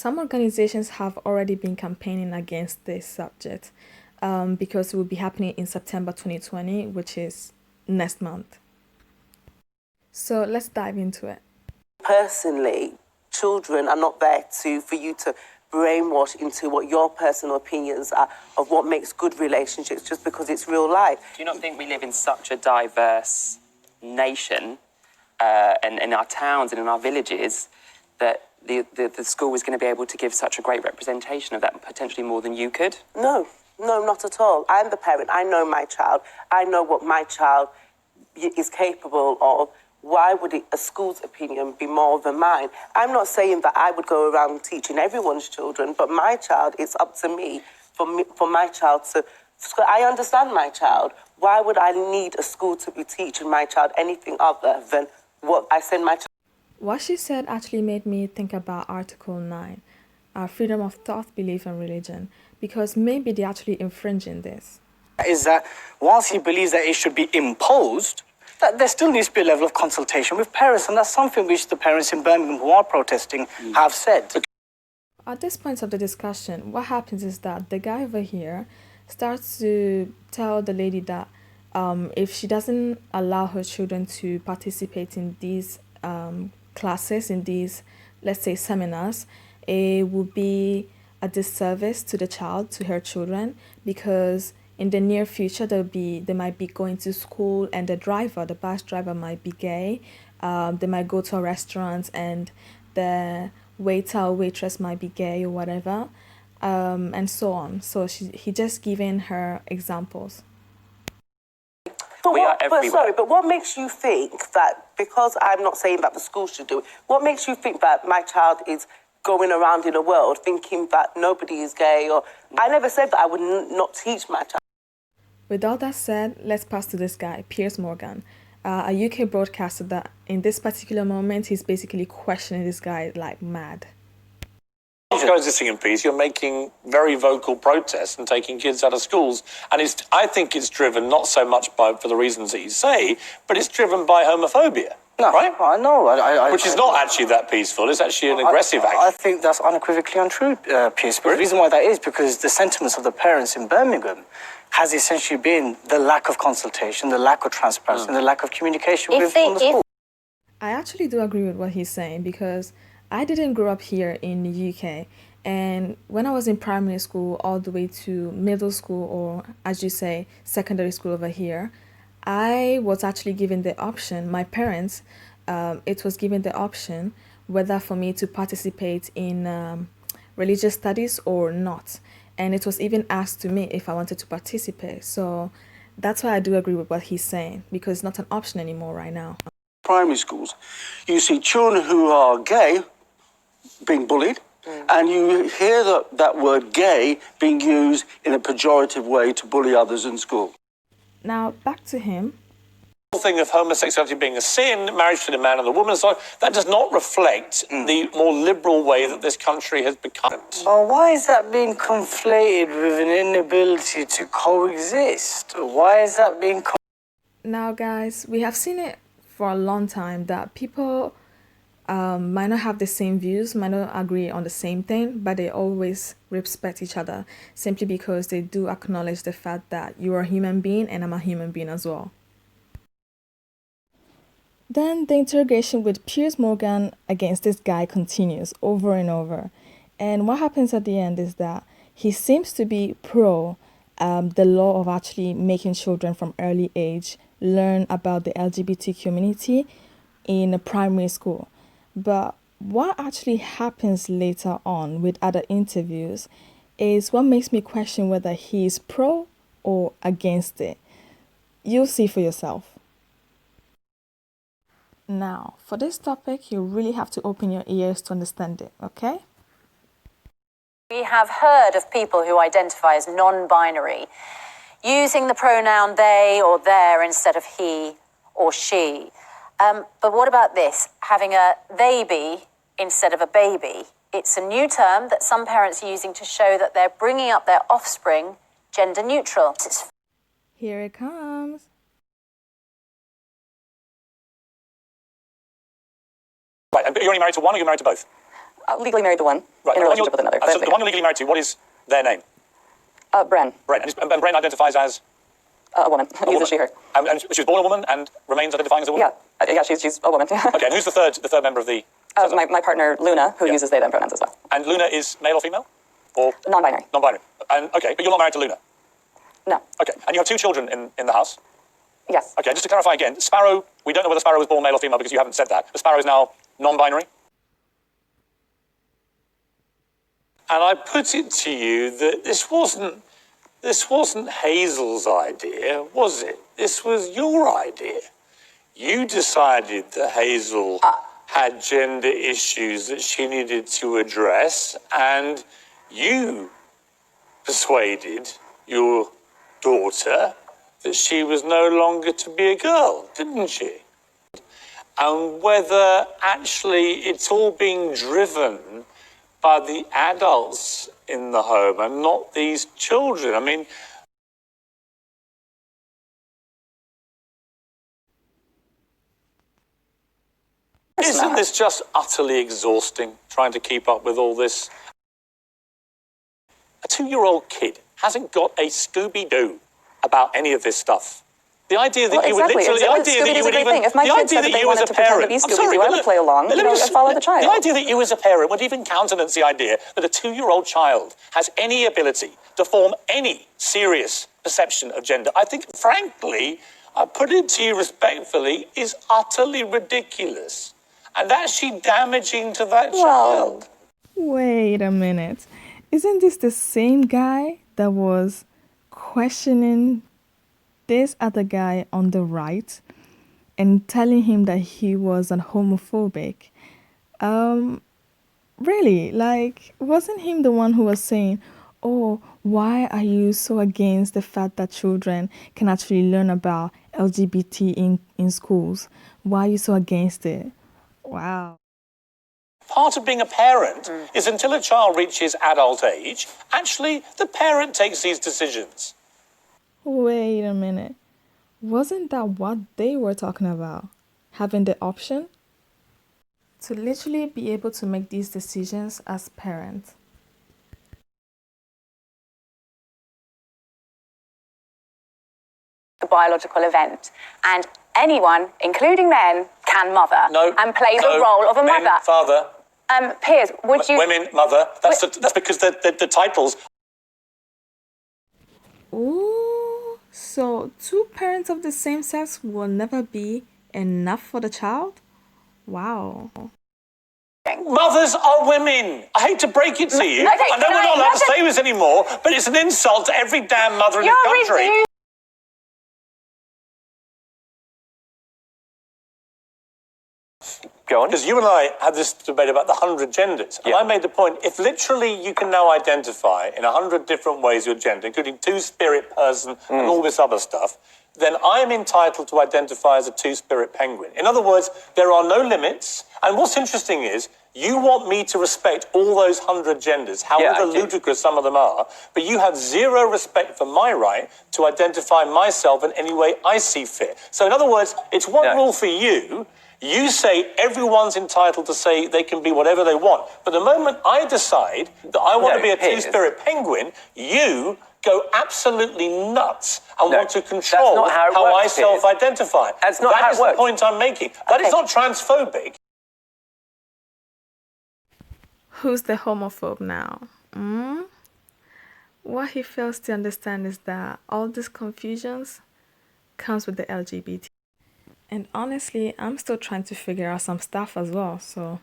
some organizations have already been campaigning against this subject because it will be happening in September 2020, which is next month. So let's dive into it. Personally, children are not there for you to brainwash into what your personal opinions are of what makes good relationships just because it's real life. Do you not think we live in such a diverse nation and in our towns and in our villages that the school is going to be able to give such a great representation of that, potentially more than you could? No, not at all. I'm the parent. I know my child. I know what my child is capable of. Why would a school's opinion be more than mine? I'm not saying that I would go around teaching everyone's children, but my child, it's up to me, for my child to... I understand my child. Why would I need a school to be teaching my child anything other than what I send my child? What she said actually made me think about Article 9, freedom of thought, belief and religion, because maybe they're actually infringing this. Is that whilst he believes that it should be imposed, that there still needs to be a level of consultation with parents, and that's something which the parents in Birmingham who are protesting have said. At this point of the discussion, what happens is that the guy over here starts to tell the lady that if she doesn't allow her children to participate in these classes, in these, let's say, seminars, it will be a disservice to the child, to her children, because in the near future they might be going to school and the bus driver might be gay. They might go to a restaurant and the waiter or waitress might be gay or whatever, and so on. So he just giving her examples. But what makes you think that, because I'm not saying that the school should do it, what makes you think that my child is going around in the world thinking that nobody is gay? Or I never said that I would not teach my child. With all that said, let's pass to this guy, Piers Morgan, a UK broadcaster that in this particular moment, he's basically questioning this guy like mad. Goes to singing piece, you're making very vocal protests and taking kids out of schools, and I think it's driven not so much for the reasons that you say, but it's driven by homophobia. No, right? I know. Which is not actually that peaceful. It's actually an aggressive act. I think that's unequivocally untrue, Piers. But the reason why that is because the sentiments of the parents in Birmingham has essentially been the lack of consultation, the lack of transparency, and the lack of communication with the school. I actually do agree with what he's saying, because I didn't grow up here in the UK, and when I was in primary school all the way to middle school, or as you say, secondary school over here, I was actually given the option, my parents, it was given the option whether for me to participate in religious studies or not. And it was even asked to me if I wanted to participate. So that's why I do agree with what he's saying, because it's not an option anymore right now. Primary schools, you see children who are gay being bullied, and you hear that word gay being used in a pejorative way to bully others in school. Now, back to him. The thing of homosexuality being a sin, marriage to the man and the woman, so that does not reflect the more liberal way that this country has become. Well, why is that being conflated with an inability to coexist? Why is that being... Now, guys, we have seen it for a long time that people might not have the same views, might not agree on the same thing, but they always respect each other simply because they do acknowledge the fact that you are a human being and I'm a human being as well. Then the interrogation with Piers Morgan against this guy continues over and over. And what happens at the end is that he seems to be pro the law of actually making children from early age learn about the LGBT community in a primary school. But what actually happens later on with other interviews is what makes me question whether he's pro or against it. You'll see for yourself. Now, for this topic, you really have to open your ears to understand it, okay? We have heard of people who identify as non-binary using the pronoun they or their instead of he or she. But what about this? Having a they be instead of a baby. It's a new term that some parents are using to show that they're bringing up their offspring gender neutral. Here it comes. Right, you're only married to one or you're married to both? Legally married to one, Right, in a relationship with another. So the one you're legally married to, what is their name? Bren, Bren. And Bren identifies as? a woman. A woman. Uses she, her. And she was born a woman and remains identifying as a woman? Yeah, she's a woman. Okay, and who's the third member of the... My partner, Luna, who uses they, them pronouns as well. And Luna is male or female? Or? Non-binary. Non-binary. And, okay, but you're not married to Luna? No. Okay, and you have two children in the house? Yes. Okay, just to clarify again, Sparrow, we don't know whether Sparrow was born male or female because you haven't said that. But Sparrow is now non-binary? And I put it to you that this wasn't Hazel's idea, was it? This was your idea. You decided that Hazel had gender issues that she needed to address, and you persuaded your daughter that she was no longer to be a girl, didn't she? And whether actually it's all being driven by the adults in the home and not these children. I mean, isn't this just utterly exhausting, trying to keep up with all this? A 2-year-old kid hasn't got a Scooby-Doo about any of this stuff. The idea that you would literally, the idea that you would even, if my kid said that they wanted to pretend to be Scooby-Doo, I would play along, and follow the child. The idea that you as a parent would even countenance the idea that a 2-year-old child has any ability to form any serious perception of gender, I think, frankly, I put it to you respectfully, is utterly ridiculous. And actually damaging to that child. Wait a minute. Isn't this the same guy that was questioning this other guy on the right and telling him that he was an homophobic? Really? Like, wasn't him the one who was saying, oh, why are you so against the fact that children can actually learn about LGBT in schools? Why are you so against it? Wow. Part of being a parent is until a child reaches adult age, actually the parent takes these decisions. Wait a minute. Wasn't that what they were talking about? Having the option to literally be able to make these decisions as parents. The biological event. And anyone, including men, can mother and play the role of a men, mother. Father. Piers, would you... Women, mother. That's because the titles... Ooh, so two parents of the same sex will never be enough for the child? Wow. Mothers are women. I hate to break it to you. I know we're not allowed to say this anymore, but it's an insult to every damn mother in this country. Go on. Because you and I had this debate about the 100 genders. And I made the point, if literally you can now identify in 100 different ways your gender, including two-spirit person and all this other stuff, then I am entitled to identify as a two-spirit penguin. In other words, there are no limits. And what's interesting is, you want me to respect all those 100 genders, however ludicrous some of them are, but you have zero respect for my right to identify myself in any way I see fit. So in other words, it's one rule for you. You say everyone's entitled to say they can be whatever they want. But the moment I decide that I want to be a two-spirit penguin, you go absolutely nuts and want to control how I self-identify. That's not how it works. That is the point I'm making. That is not transphobic. Who's the homophobe now? What he fails to understand is that all these confusions comes with the LGBT. And honestly, I'm still trying to figure out some stuff as well, so